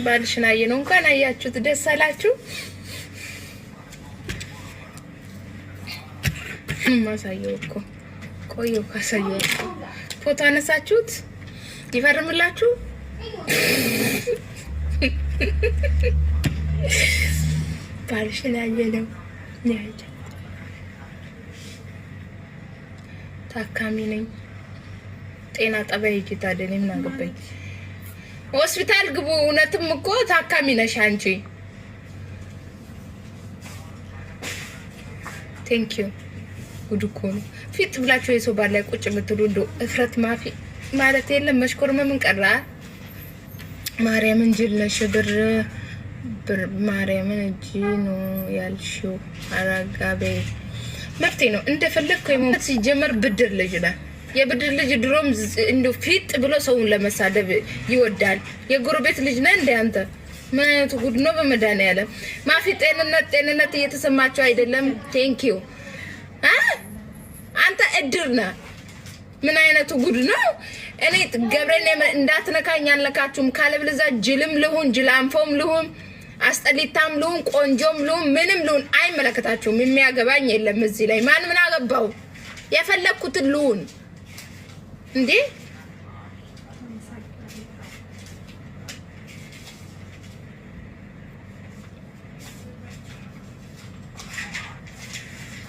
ባልሽና አየነው እንኳን አያችሁት ደስ አላችሁ ማሳየው እኮ ቆዩ ካሳየው ፎቶ አነሳችሁት ይፈርምላችሁ ባልሽና አየነው ያጅ ታካሚ ነኝ ጤና ጣቢያ ሂጂ ታዲያ እኔ ምን አገባኝ ሆስፒታል ግቡ እውነትም እኮ ታካሚ ነሽ አንቺ ቴንክ ዩ ጉድ እኮ ነው ፊት ብላችሁ የሰው ባል ላይ ቁጭ የምትሉ እንደው እፍረት ማፊ ማለት የለም መሽኮርመም ምን ቀራ ማርያምን ጅል ነሽ ብር ማርያምን እጂ ነው ያልሽው አራጋቤ መፍቴ ነው እንደፈለግኩ የሞት ሲጀመር ብድር ልጅ ነው የብድር ልጅ ድሮም እንደው ፊት ብሎ ሰውን ለመሳደብ ይወዳል የጎረቤት ልጅ ነህ እንደ አንተ ምን አይነቱ ጉድ ነው በመድኃኒዓለም ማፊ ጤንነት እየተሰማቸው አይደለም ቴንክ ዩ አንተ እድር ነህ ምን አይነቱ ጉድ ነው እኔ ገብረኔ እንዳትነካኝ አልነካችሁም ካለብለዛ ጅልም ልሁን ጅላንፎም ልሁን አስጠሊታም ልሁን ቆንጆም ልሁን ምንም ልሁን አይመለከታችሁም የሚያገባኝ የለም እዚህ ላይ ማን ምን አገባው የፈለኩት ልሁን እንዴ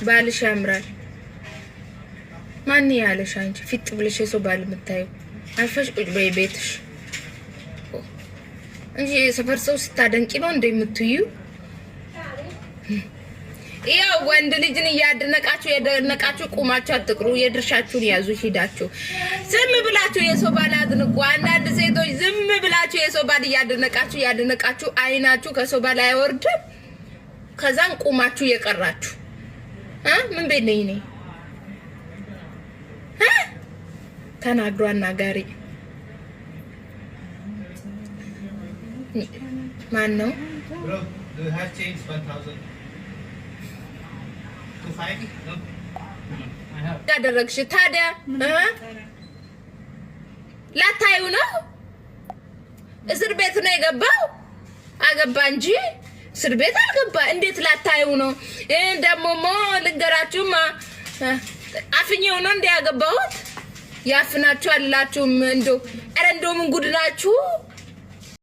ባልሽ ያምራል ማን ያለሽ አንቺ ፊት ብለሽ የሰው ባል የምታዩ አልፈሽ ቁጭ በይ ቤትሽ እንጂ ሰፈር ሰው ስታደንቂ ነው እንደምትዩ ያው ወንድ ልጅን ያደነቃችሁ ቁማችሁ አትቅሩ የድርሻችሁን ያዙ ሂዳችሁ ዝም ብላችሁ የሰው ባል አድንቁ አንዳንድ ሴቶች ዝም ብላችሁ የሰው ባል ያደነቃችሁ አይናችሁ ከሰው ባል አይወርድም ከዛን ቁማችሁ የቀራችሁ ምን ቤት ነኝ እኔ ተናግሮ አናጋሪ ማን ነው ያደረግሽ ታዲያ ላታዩ ነው እስር ቤት ነው የገባው አገባ እንጂ እስር ቤት አልገባ እንዴት ላታዩ ነው ደሞሞ ልንገራችሁማ አፍኛው ነው እንደ ያገባውት ያፍናችሁ አላችሁም እንደው ምን ጉድ ናችሁ